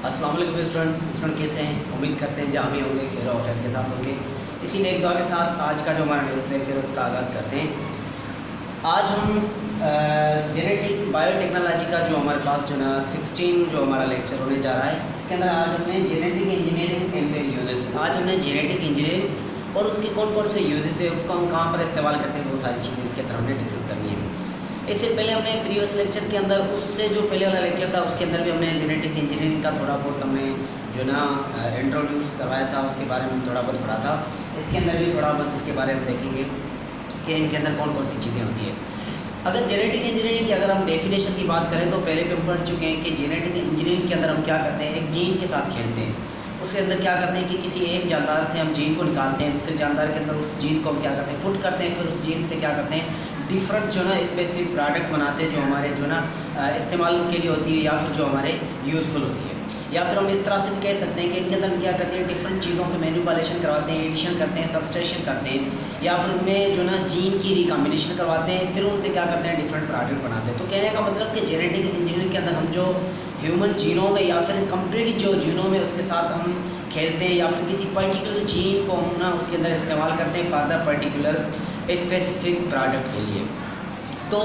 अस्सलाम वालेकुम स्टूडेंट कैसे हैं। उम्मीद करते हैं जहाँ भी होंगे खैर और आफियत के साथ होंगे। इसी नेक दुआ के साथ आज का जो हमारा नेक्स्ट लेक्चर है उसका आगाज़ करते हैं। आज हम जेनेटिक बायोटेक्नोलॉजी का जो हमारे पास जो ना 16 जो हमारा लेक्चर होने जा रहा है, इसके अंदर आज हमने genetic engineering and there uses, आज हमने जेनेटिक इंजीनियरिंग और उसके कौन कौन से यूजेस है, उसको हम कहाँ पर इस्तेमाल करते हैं, वो सारी चीज़ें इसके अंदर हमने डिस्कस करनी है। इससे पहले हमने प्रीवियस लेक्चर के अंदर, उससे जो पहले वाला लेक्चर था उसके अंदर भी हमने जेनेटिक इंजीनियरिंग का थोड़ा बहुत हमने जो ना इंट्रोड्यूस करवाया था, उसके बारे में थोड़ा बहुत पढ़ा था। इसके अंदर भी थोड़ा बहुत इसके बारे में देखेंगे कि इनके अंदर कौन कौन सी चीज़ें होती है। अगर जेनेटिक इंजीनियरिंग की अगर हम डेफिनेशन की बात करें तो पहले पे पढ़ चुके हैं कि जेनेटिक इंजीनियरिंग के अंदर हम क्या करते हैं, एक जीन के साथ खेलते हैं। उसके अंदर क्या करते हैं कि किसी एक जानदार से हम जीन को निकालते हैं, दूसरे जानदार के अंदर उस जीन को हम क्या करते हैं, पुट करते हैं, फिर उस जीन से क्या करते हैं, डिफरेंट जो ना स्पेसिफिक प्रोडक्ट बनाते हैं जो हमारे जो ना इस्तेमाल के लिए होती है या फिर जो हमारे यूज़फुल होती है। या फिर हम इस तरह से भी कह सकते हैं कि इनके अंदर क्या करते हैं, डिफरेंट चीज़ों को मैन्युपुलेशन करवाते हैं, एडिशन करते हैं, सब्सट्रैक्शन करते हैं, या फिर उनमें जो ना जीन की रिकॉम्बिनेशन करवाते हैं, फिर उनसे क्या करते हैं, डिफरेंट प्रोडक्ट बनाते हैं। तो कहने का मतलब कि जेनेटिक इंजीनियरिंग के अंदर हम जो ह्यूमन जीनों में या फिर कंप्लीट जो जीनों में उसके साथ हम खेलते हैं, या फिर किसी पर्टिकुलर जीन को हम ना उसके अंदर इस्तेमाल करते हैं for the particular specific product के लिए। तो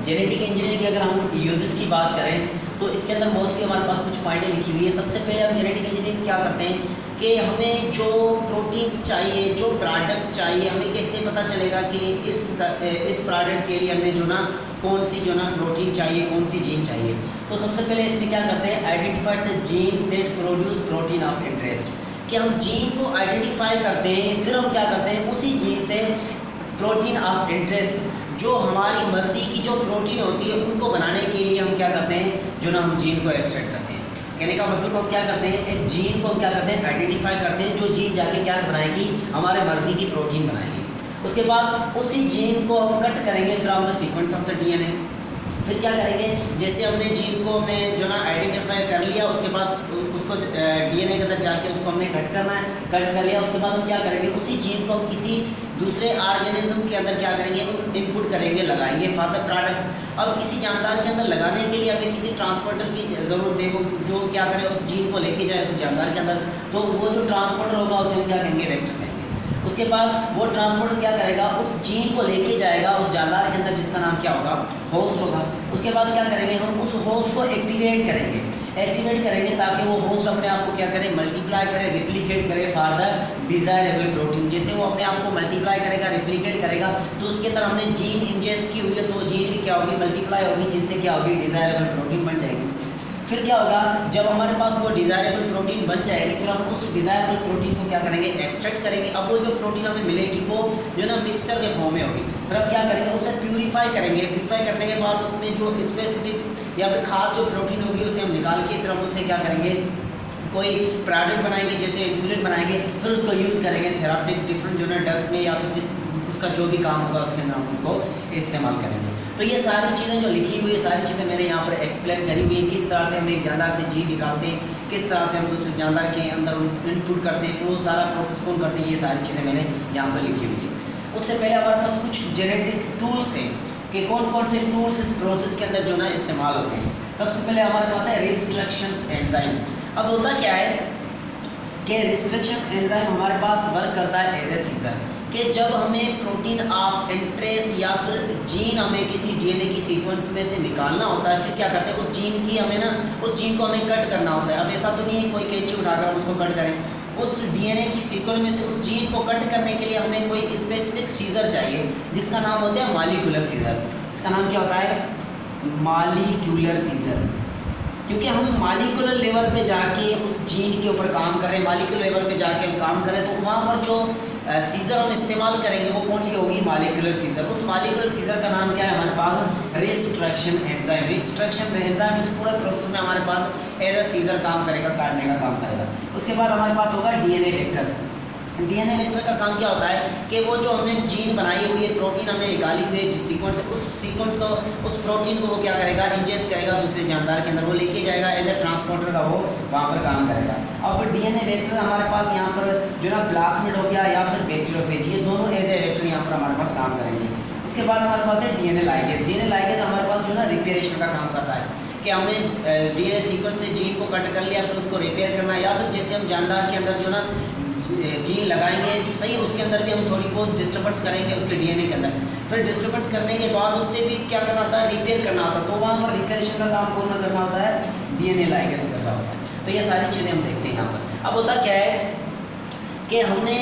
जेनेटिक इंजीनियरिंग की अगर हम यूजेस की बात करें तो इसके अंदर मोस्टली हमारे पास कुछ पॉइंटें लिखी हुई है। सबसे पहले हम जेनेटिक इंजीनियरिंग क्या करते हैं कि हमें जो प्रोटीन्स चाहिए, जो प्रोडक्ट चाहिए, हमें कैसे पता चलेगा कि इस प्रोडक्ट के लिए हमें जो ना कौन सी जो ना प्रोटीन चाहिए, कौन सी जीन चाहिए। तो सबसे पहले इसमें क्या करते हैं, identify the gene that produce protein of interest, कि हम जीन को आइडेंटिफाई करते हैं, फिर हम क्या करते हैं, उसी जीन से प्रोटीन ऑफ इंटरेस्ट जो हमारी मर्ज़ी की जो प्रोटीन होती है उनको बनाने के लिए हम क्या करते हैं, जो ना हम जीन को एक्सट्रैक्ट करते हैं। कहने का मतलब हम क्या करते हैं, एक जीन को हम क्या करते हैं, आइडेंटिफाई करते हैं, जो जीन जाके क्या बनाएगी, हमारे मर्ज़ी की प्रोटीन बनाएगी। उसके बाद उसी जीन को हम कट करेंगे from the sequence of the DNA. फिर क्या करेंगे, जैसे हमने जीन को हमने जो ना आइडेंटिफाई कर लिया, उसके बाद उसको डीएनए के अंदर जाके उसको हमने कट करना है, कट कर लिया, उसके बाद हम क्या करेंगे, उसी जीन को हम किसी दूसरे ऑर्गेनिज्म के अंदर क्या करेंगे, इनपुट करेंगे, लगाएंगे फॉर द प्रोडक्ट। अब किसी जानदार के अंदर लगाने के लिए हमें किसी ट्रांसपोर्टर की ज़रूरत है, वो जो क्या करे, उस जीन को लेके जाए उस जानदार के अंदर। तो वो जो ट्रांसपोर्टर होगा उसे हम क्या कहेंगे, वेक्टर कहेंगे। उसके बाद वो ट्रांसपोर्टर क्या करेगा, उस जीन को लेके जाएगा उस जानदार के अंदर, जिसका नाम क्या होगा, होस्ट होगा। उसके बाद क्या करेंगे, हम उस होस्ट को एक्टिवेट करेंगे ताकि वो होस्ट अपने आप को क्या करे, मल्टीप्लाई करे, रिप्लिकेट करे फॉर द डिज़ायरेबल प्रोटीन। जैसे वो अपने आप को मल्टीप्लाई करेगा, रिप्लिकेट करेगा, तो उसके अंदर हमने जीन इंजेस्ट की हुई है, तो वो जीन भी क्या होगी, मल्टीप्लाई होगी, जिससे क्या होगी, डिज़ायरेबल प्रोटीन बन जाएगी। फिर क्या होगा, जब हमारे पास वो डिज़ायरेबल प्रोटीन बन जाएगी, फिर हम उस डिज़ायरेबल प्रोटीन को क्या करेंगे, एक्सट्रैक्ट करेंगे। अब वो जो प्रोटीन हमें मिलेगी वो जो ना मिक्सचर के फॉर्म में होगी। फिर हम क्या करेंगे, उसे प्यूरीफाई करेंगे। प्यूरीफाई करने के बाद उसमें जो स्पेसिफिक या फिर खास जो प्रोटीन होगी उसे हम निकाल के फिर हम उसे क्या करेंगे, कोई प्रोडक्ट बनाएंगे, जैसे इंसुलिन बनाएंगे, फिर उसको यूज़ करेंगे थेरापिटिक डिफरेंट जो ना ड्रग्स में, या फिर जिस उसका जो भी काम होगा उसके अंदर हम उसको इस्तेमाल करेंगे। तो ये सारी चीज़ें जो लिखी हुई है, सारी चीज़ें मैंने यहाँ पर एक्सप्लेन करी हुई है, किस तरह से हम एक जानदार से जीन निकालते हैं, किस तरह से हम दूसरे जानदार के अंदर इनपुट करते हैं, फिर वो सारा प्रोसेस कौन करते हैं, ये सारी चीज़ें मैंने यहाँ पर लिखी हुई है। उससे पहले हमारे पास कुछ जेनेटिक टूल्स हैं कि कौन कौन से टूल्स इस प्रोसेस के अंदर जो ना इस्तेमाल होते हैं। सबसे पहले हमारे पास है रिस्ट्रक्शन एंजाइम। अब होता क्या है कि रिस्ट्रक्शन एंजाइम हमारे पास वर्क करता है एज ए सीजर, कि जब हमें प्रोटीन ऑफ इंटरेस्ट या फिर जीन हमें किसी डीएनए की सीक्वेंस में से निकालना होता है, फिर क्या करते हैं, उस जीन की हमें ना उस जीन को हमें कट करना होता है। अब ऐसा तो नहीं है कोई कैंची उठाकर हम उसको कट करें, उस डीएनए की सीक्वेंस में से उस जीन को कट करने के लिए हमें कोई स्पेसिफिक सीजर चाहिए, जिसका नाम होता है मॉलिक्यूलर सीजर। इसका नाम क्या होता है, मॉलिक्यूलर सीजर। क्योंकि हम मॉलिक्यूलर लेवल पे जाके उस जीन के ऊपर काम करें, मॉलिक्यूलर लेवल पे जाके हम काम करें, तो वहाँ पर जो सीज़र हम इस्तेमाल करेंगे वो कौन सी होगी, मॉलिक्यूलर सीज़र। उस मॉलिक्यूलर सीज़र का नाम क्या है हमारे पास, रिस्ट्रक्शन एंजाइम। रिस्ट्रक्शन एंजाइम इस पूरे प्रोसेस में हमारे पास एज अ सीज़र काम करेगा, काटने का काम करेगा। उसके बाद हमारे पास होगा डीएनए वेक्टर। डीएनए वेक्टर का काम क्या होता है कि वो जो हमने जीन बनाई हुई है, प्रोटीन हमने निकाली हुई है सीक्वेंस, उस सीक्वेंस को, उस प्रोटीन को वो क्या करेगा, इंजेस्ट करेगा दूसरे जानदार के अंदर, वो लेके जाएगा एज ए ट्रांसपोर्टर का, वो वहाँ पर काम करेगा। अब डीएनए वेक्टर हमारे पास यहाँ पर जो ना प्लास्मिड हो गया या फिर बैक्टीरियोफेज, ये दोनों एज ए वेक्टर यहाँ पर हमारे पास काम करेंगे। उसके बाद हमारे पास है डीएनए लाइगेज। डीएनए लाइगेज हमारे पास जो ना रिपेरेशन का काम करता है, कि हमने DNA सीक्वेंस से जीन को कट कर लिया, फिर उसको रिपेयर करना, या फिर जैसे हम जानदार के अंदर जो ना जीन लगाएंगे सही, उसके अंदर भी हम थोड़ी बहुत डिस्टर्बेंस करेंगे उसके DNA के अंदर, फिर डिस्टर्बेंस करने के बाद उससे भी क्या करना होता है, रिपेयर करना होता है। तो वहाँ पर रिपेयरेशन का काम पूर्ण करना होता है, DNA लाइगेज कर रहा होता है। तो ये सारी चीज़ें हम देखते हैं यहाँ पर। अब होता क्या है कि हमने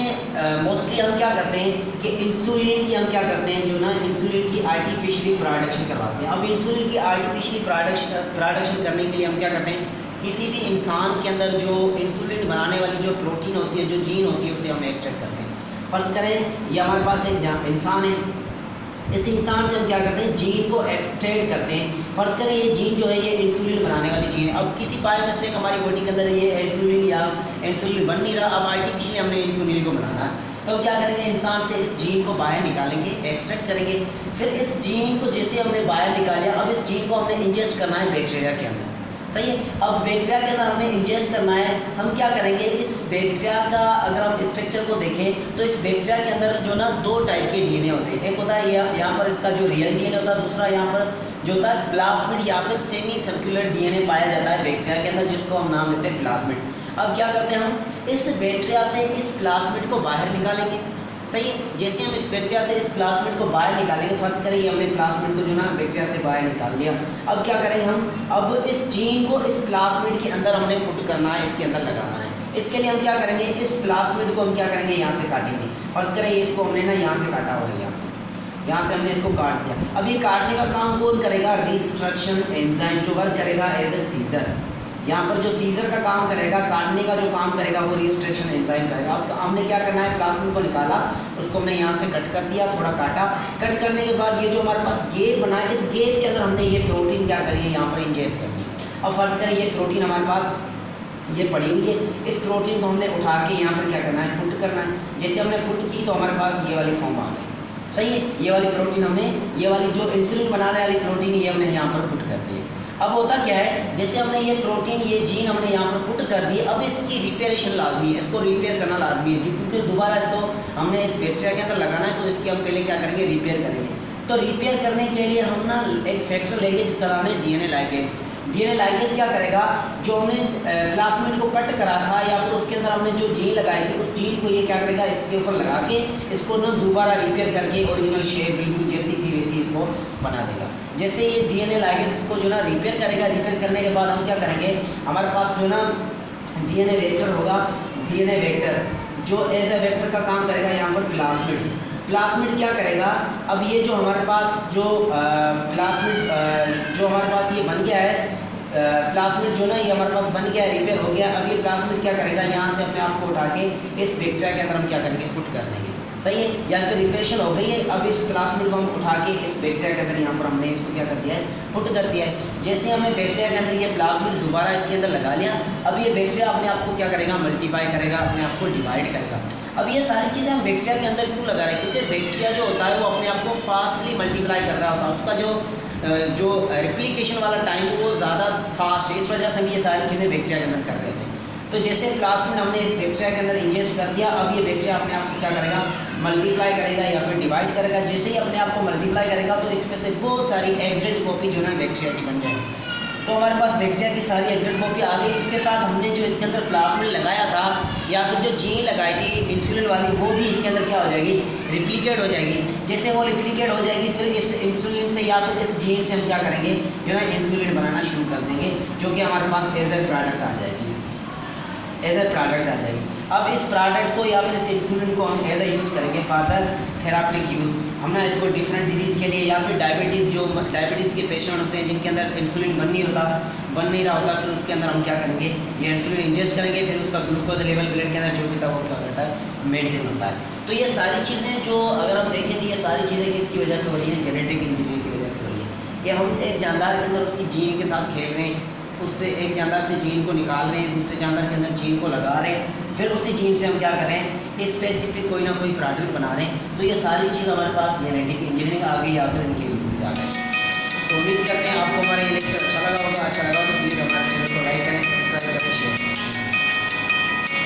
मोस्टली हम क्या करते हैं कि इंसुलिन की हम क्या करते हैं, जो ना इंसुलिन की आर्टिफिशियली प्रोडक्शन करवाते हैं। अब इंसुलिन की आर्टिफिशियली प्रोडक्शन करने के लिए हम क्या करते हैं, किसी भी इंसान के अंदर जो इंसुलिन बनाने वाली जो प्रोटीन होती है, जो जीन होती है, उसे हम एक्सट्रैक्ट करते हैं। फ़र्ज़ करें ये हमारे पास एक इंसान है, इस इंसान से हम क्या करते हैं, जीन को एक्सट्रैक्ट करते हैं। फ़र्ज़ करें ये जीन जो है ये इंसुलिन बनाने वाली जीन है। अब किसी बाय मिस्टेक हमारी बॉडी के अंदर ये इंसुलिन बन नहीं रहा, अब आर्टिफिशियली हमने इंसुलिन को बनाना है, तो हम क्या करेंगे, इंसान से इस जीन को बाहर निकालेंगे, एक्सट्रैक्ट करेंगे। फिर इस जीन को जैसे हमने बाहर निकाला, अब इस जीन को हमने इंजेस्ट करना है बैक्टीरिया के अंदर, सही है। अब बैक्टीरिया के अंदर हमने इंजेस्ट करना है, हम क्या करेंगे, इस बैक्टीरिया का अगर हम स्ट्रक्चर को देखें तो इस बैक्टीरिया के अंदर जो ना दो टाइप के DNA होते हैं। एक होता है यहाँ पर इसका जो रियल DNA होता है, दूसरा यहाँ पर जो होता है प्लाज्मिड या फिर सेमी सर्कुलर DNA पाया जाता है बैक्टीरिया के अंदर, जिसको हम नाम लेते हैं प्लाज्मिड। अब क्या करते हैं, हम इस बैक्टीरिया से इस प्लाज्मिड को बाहर निकालेंगे, सही है। जैसे हम इस बैक्टीरिया से इस प्लाज्मिड को बाहर निकालेंगे, फ़र्ज़ करें ये हमने प्लाज्मिड को जो ना बैक्टीरिया से बाहर निकाल लिया। अब क्या करेंगे हम, अब इस जीन को इस प्लाज्मिड के अंदर हमने पुट करना है, इसके अंदर लगाना है। इसके लिए हम क्या करेंगे, इस प्लाज्मिड को हम क्या करेंगे, यहाँ से काटेंगे। फ़र्ज़ करें इसको हमने ना यहाँ से काटा हुआ है, यहाँ से हमने इसको काट दिया। अब ये काटने का काम कौन करेगा, रिस्ट्रक्शन एंजाइम जो वर्क करेगा एज ए सीजर। यहाँ पर जो सीजर का काम करेगा, काटने का जो काम करेगा, वो रिस्ट्रक्शन एंजाइम करेगा। अब हमने क्या करना है, प्लाज्मिड को निकाला, उसको हमने यहाँ से कट कर दिया, थोड़ा काटा। कट करने के बाद ये जो हमारे पास गेप बना है, इस गेप के अंदर हमने ये प्रोटीन क्या करी है, यहाँ पर इंजेस्ट करनी है। अब फ़र्ज़ करें ये प्रोटीन हमारे पास ये पड़ी हुई है, इस प्रोटीन को हमने उठा के यहाँ पर क्या करना है, पुट करना है। जैसे हमने पुट की तो हमारे पास ये वाली फॉर्म आ गई, सही है। ये वाली प्रोटीन हमने, ये वाली जो इंसुलिन बनाने वाली प्रोटीन है, ये हमने यहाँ पर पुट कर दी है। अब होता क्या है, जैसे हमने ये प्रोटीन, ये जीन हमने यहाँ पर पुट कर दी, अब इसकी रिपेयरेशन लाजमी है, इसको रिपेयर करना लाजमी है, क्योंकि दोबारा इसको हमने इस बैक्टीरिया के अंदर लगाना है, तो इसकी हम पहले क्या करेंगे, रिपेयर करेंगे। तो रिपेयर करने के लिए हम ना एक फैक्टर लेंगे जिसका नाम है DNA लाइगेज। DNA लाइगेज क्या करेगा, जो हमने प्लाज्मिड को कट करा था या फिर उसके अंदर हमने जो जीन लगाई थी, उस जीन को ये क्या करेगा, इसके ऊपर लगा के इसको ना दोबारा रिपेयर करके ओरिजिनल शेप बिल्कुल जैसी थी वैसी इसको बना देगा। जैसे ये DNA लाइगेज इसको जो ना रिपेयर करेगा, रिपेयर करने के बाद हम क्या करेंगे, हमारे पास जो ना DNA वेक्टर होगा, DNA वेक्टर जो एज ए वेक्टर का काम करेगा, यहाँ पर प्लाज्मिड क्या करेगा, अब ये जो हमारे पास जो प्लाज्मिड जो हमारे पास ये बन गया है, प्लाज्मिड जो ना ये हमारे पास बन गया है, रिपेयर हो गया। अब ये प्लाज्मिड क्या करेगा, यहाँ से अपने आप को उठा के इस बैक्टीरिया के अंदर हम क्या करेंगे, पुट कर देंगे, सही है। यहाँ पे रिपेरेशन हो गई है। अब इस प्लाज्मिड को हम उठा के इस बैक्टीरिया के अंदर यहाँ पर हमने इसको क्या कर दिया है, पुट कर दिया है। जैसे हमने बैक्टीरिया के अंदर ये प्लाज्मिड दोबारा इसके अंदर लगा लिया, अब ये बैक्टीरिया अपने आप को क्या करेगा, मल्टीप्लाई करेगा, अपने आप को डिवाइड करेगा। अब ये सारी चीज़ें हम बैक्टीरिया के अंदर क्यों लगा रहे हैं, क्योंकि बैक्टीरिया जो होता है वो अपने आप को फास्टली मल्टीप्लाई कर रहा होता है, उसका जो रिप्लिकेशन वाला टाइम वो ज़्यादा फास्ट है, इस वजह से हम ये सारी चीज़ें बैक्टीरिया के अंदर कर रहे थे। तो जैसे प्लाज्मिड हमने इस बैक्टीरिया के अंदर इंजेस्ट कर दिया, अब ये बैक्टीरिया अपने आप को क्या करेगा, मल्टीप्लाई करेगा या फिर डिवाइड करेगा। जैसे ही अपने आप को मल्टीप्लाई करेगा तो इसमें से बहुत सारी एग्जैक्ट कॉपी जो है बैक्टीरिया की बन जाएगी। तो हमारे पास बैक्टीरिया की सारी एग्जैक्ट कॉपी आ गई। इसके साथ हमने जो इसके अंदर प्लाज्मिड लगाया था या फिर जो जीन लगाई थी इंसुलिन वाली, वो भी इसके अंदर क्या हो जाएगी, रिप्लिकेट हो जाएगी। जैसे वो रिप्लिकेट हो जाएगी, फिर इस इंसुलिन से या फिर इस जीन से हम क्या करेंगे, जो है इंसुलिन बनाना शुरू कर देंगे, जो कि हमारे पास एज ए प्रोडक्ट आ जाएगी, एज ए प्रोडक्ट आ जाएगी। अब इस प्रोडक्ट को या फिर इस इंसुलिन को हम एज ए यूज़ करेंगे फॉर थेराप्टिक यूज़। हम ना इसको डिफरेंट डिजीज़ के लिए या फिर डायबिटीज़ के पेशेंट होते हैं जिनके अंदर इंसुलिन बन नहीं रहा होता, फिर उसके अंदर हम क्या करेंगे, ये इंसुलिन इंजेस्ट करेंगे, फिर उसका ग्लूकोज लेवल ब्लड के अंदर जो भी था वो क्या हो जाता है, मेंटेन होता है। तो ये सारी चीज़ें जो अगर हम देखें तो ये सारी चीज़ें किसकी वजह से हो रही है, जेनेटिक इंजीनियरिंग की वजह से हो रही है। कि हम एक जानदार के अंदर उसकी जीन के साथ खेल रहे हैं, उससे एक जानदार से जीन को निकाल रहे हैं, दूसरे जानदार के अंदर जीन को लगा रहे हैं, फिर उसी जीन से हम क्या कर रहे हैं, स्पेसिफिक कोई ना कोई प्रोडक्ट बना रहे हैं। तो ये सारी चीज़ हमारे पास जेनेटिक इंजीनियरिंग आ गई या फिर इनके यूज आ गए। तो उम्मीद करते हैं आपको हमारा ये लेक्चर अच्छा लगा होगा। अच्छा लगा तो प्लीज़ हमारे चैनल को लाइक करें, सब्सक्राइब